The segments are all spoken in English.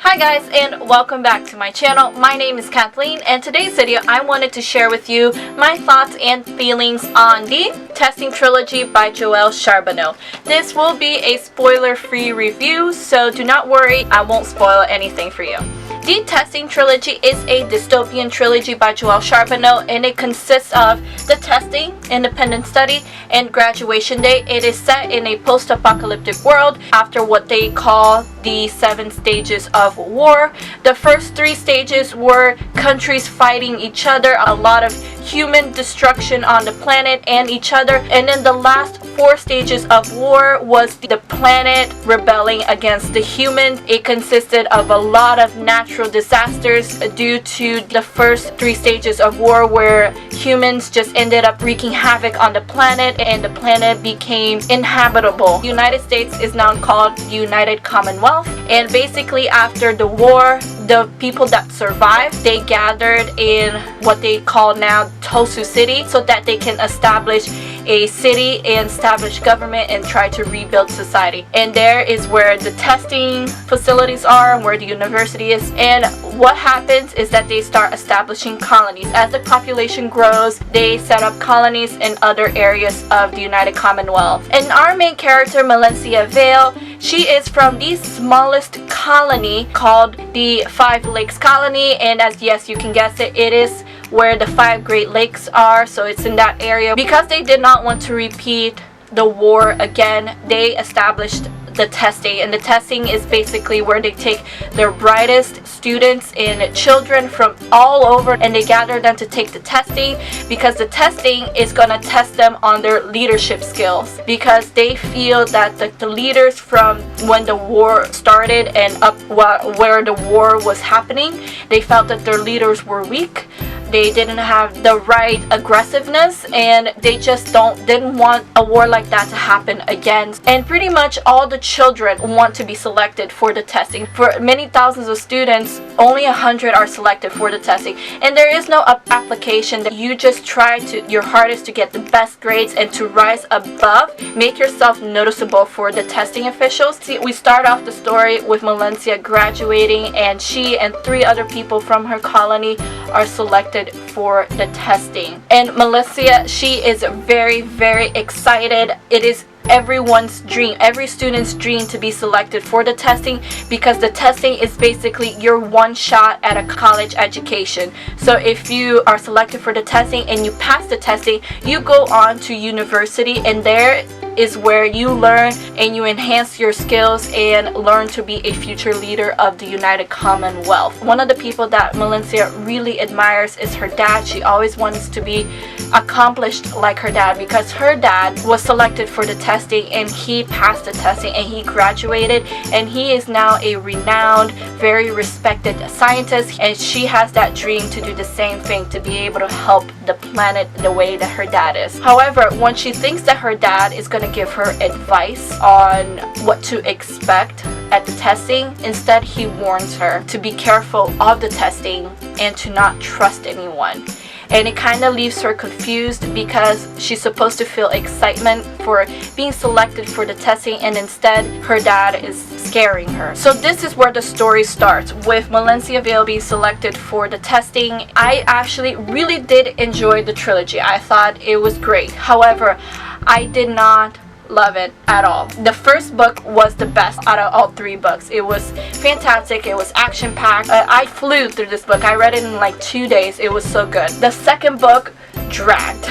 Hi guys, and welcome back to my channel. My name is Kathleen, and today's video I wanted to share with you my thoughts and feelings on the Testing Trilogy by Joelle Charbonneau. This will be a spoiler-free review, so do not worry, I won't spoil anything for you. The Testing Trilogy is a dystopian trilogy by Joelle Charbonneau, and it consists of The Testing, Independent Study, and Graduation Day. It is set in a post-apocalyptic world after what they call the 7 stages of war. The first 3 stages were countries fighting each other, a lot of human destruction on the planet and each other, and then the last 4 stages of war was the planet rebelling against the humans. It consisted of a lot of natural disasters due to the first 3 stages of war, where humans just ended up wreaking havoc on the planet and the planet became inhabitable. The United States is now called the United Commonwealth, and basically after the war, the people that survived, they gathered in what they call now Tosu City so that they can establish a city and establish government and try to rebuild society. And there is where the testing facilities are and where the university is. And what happens is that they start establishing colonies. As the population grows, they set up colonies in other areas of the United Commonwealth. And our main character, Melensia Vale, she is from the smallest colony called the 5 Lakes Colony, and as yes you can guess it, it is where the 5 Great Lakes are, so it's in that area. Because they did not want to repeat the war again, they established the testing, and the testing is basically where they take their brightest students and children from all over and they gather them to take the testing, because the testing is going to test them on their leadership skills, because they feel that the leaders from when the war started and up where the war was happening, they felt that their leaders were weak. They didn't have the right aggressiveness, and they just didn't want a war like that to happen again. And pretty much all the children want to be selected for the testing. For many thousands of students, only 100 are selected for the testing. And there is no application. That you just try your hardest to get the best grades and to rise above, make yourself noticeable for the testing officials. See, we start off the story with Melensia graduating, and she and 3 other people from her colony are selected for the testing. And Melensia, she is very, very excited. It is everyone's dream, every student's dream, to be selected for the testing, because the testing is basically your one shot at a college education. So if you are selected for the testing and you pass the testing, you go on to university, and there is where you learn and you enhance your skills and learn to be a future leader of the United Commonwealth. One of the people that Melensia really admires is her dad. She always wants to be accomplished like her dad, because her dad was selected for the testing and he passed the testing and he graduated, and he is now a renowned, very respected scientist, and she has that dream to do the same thing, to be able to help the planet the way that her dad is. However, when she thinks that her dad is going to give her advice on what to expect at the testing, instead he warns her to be careful of the testing and to not trust anyone. And it kind of leaves her confused, because she's supposed to feel excitement for being selected for the testing, and instead her dad is scaring her. So this is where the story starts, with Melensia Vale being selected for the testing. I actually really did enjoy the trilogy. I thought it was great. However, I did not love it at all. The first book was the best out of all 3 books. It was fantastic. It was action-packed. I flew through this book. I read it in like 2 days. It was so good. The second book dragged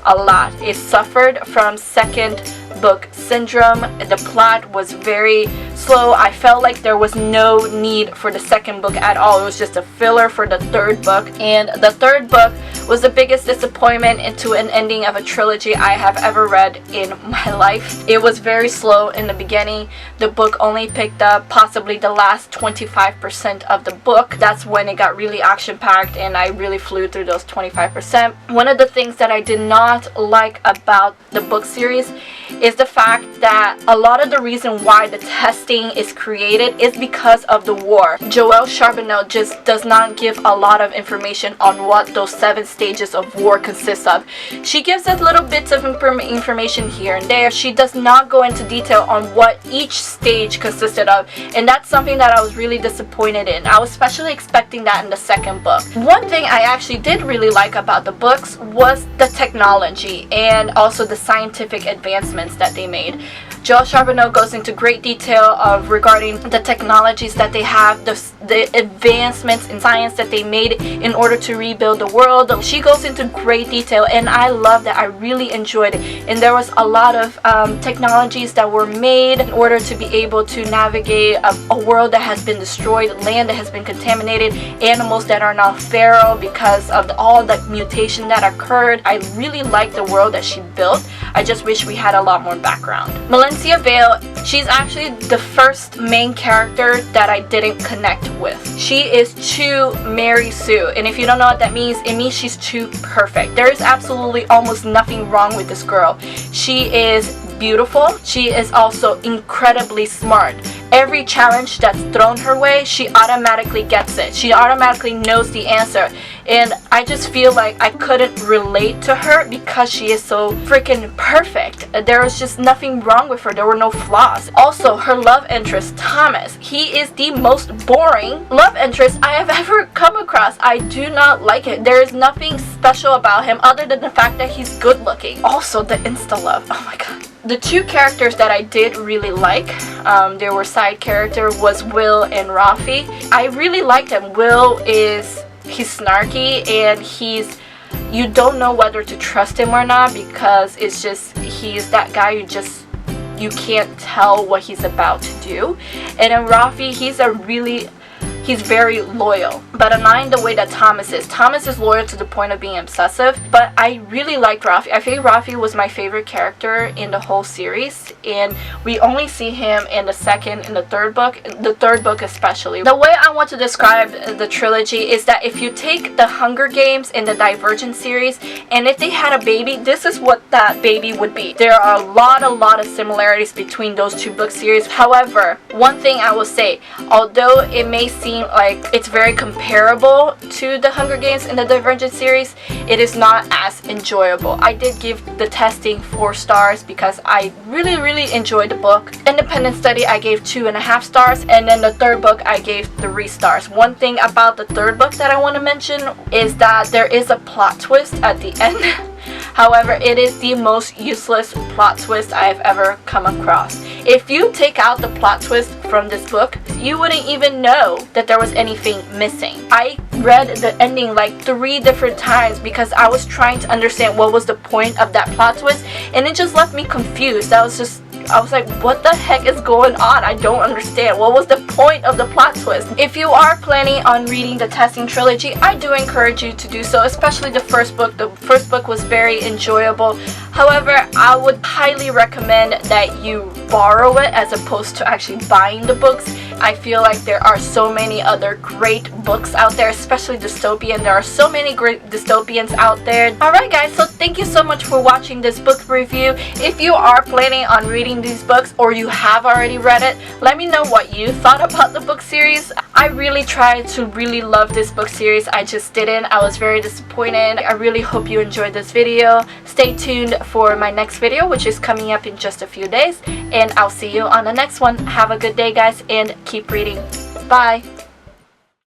a lot. It suffered from second book syndrome. The plot was very slow. I felt like there was no need for the second book at all. It was just a filler for the 3rd book, and the 3rd book was the biggest disappointment into an ending of a trilogy I have ever read in my life. It was very slow in the beginning. The book only picked up possibly the last 25% of the book. That's when it got really action-packed, and I really flew through those 25%. One of the things that I did not like about the book series is the fact that a lot of the reason why the testing is created is because of the war. Joelle Charbonneau just does not give a lot of information on what those 7 stages of war consist of. She gives us little bits of information here and there. She does not go into detail on what each stage consisted of, and that's something that I was really disappointed in. I was especially expecting that in the second book. One thing I actually did really like about the books was the technology and also the scientific advancements that they made. Joelle Charbonneau goes into great detail of regarding the technologies that they have, the advancements in science that they made in order to rebuild the world. She goes into great detail, and I love that. I really enjoyed it. And there was a lot of technologies that were made in order to be able to navigate a world that has been destroyed, land that has been contaminated, animals that are now feral because of all the mutation that occurred. I really like the world that she built. I just wish we had a lot more background. Valencia Vale, she's actually the first main character that I didn't connect with. She is too Mary Sue, and if you don't know what that means, it means she's too perfect. There is absolutely almost nothing wrong with this girl. She is beautiful. She is also incredibly smart. Every challenge that's thrown her way, she automatically gets it. She automatically knows the answer. And I just feel like I couldn't relate to her because she is so freaking perfect. There was just nothing wrong with her. There were no flaws. Also, her love interest, Thomas, he is the most boring love interest I have ever come across. I do not like it. There is nothing special about him other than the fact that he's good looking. Also, the insta-love. Oh my god. The 2 characters that I did really like, they were side character, was Will and Rafi. I really liked him. Will he's snarky, and you don't know whether to trust him or not because it's just, he's that guy you can't tell what he's about to do. And then Rafi, he's very loyal, but I mind the way that Thomas is. Thomas is loyal to the point of being obsessive, but I really liked Rafi. I think Rafi was my favorite character in the whole series, and we only see him in the second and the third book especially. The way I want to describe the trilogy is that if you take the Hunger Games and the Divergent series, and if they had a baby, this is what that baby would be. There are a lot of similarities between those 2 book series. However, one thing I will say, although it may seem like it's very comparable to the Hunger Games and the Divergent series, it is not as enjoyable. I did give the testing 4 stars because I really enjoyed the book. Independent Study, I gave 2.5 stars, and then the third book I gave 3 stars. One thing about the third book that I want to mention is that there is a plot twist at the end. However, it is the most useless plot twist I have ever come across. If you take out the plot twist from this book, you wouldn't even know that there was anything missing. I read the ending like 3 different times because I was trying to understand what was the point of that plot twist, and it just left me confused. I was like, what the heck is going on? I don't understand. What was the point of the plot twist? If you are planning on reading the Testing Trilogy, I do encourage you to do so, especially the first book. The first book was very enjoyable. However, I would highly recommend that you borrow it as opposed to actually buying the books. I feel like there are so many other great books out there, especially dystopian. There are so many great dystopians out there. Alright guys, so thank you so much for watching this book review. If you are planning on reading these books or you have already read it, let me know what you thought about the book series. I really tried to really love this book series. I just didn't. I was very disappointed. I really hope you enjoyed this video. Stay tuned for my next video, which is coming up in just a few days, and I'll see you on the next one. Have a good day guys, and keep reading. Bye.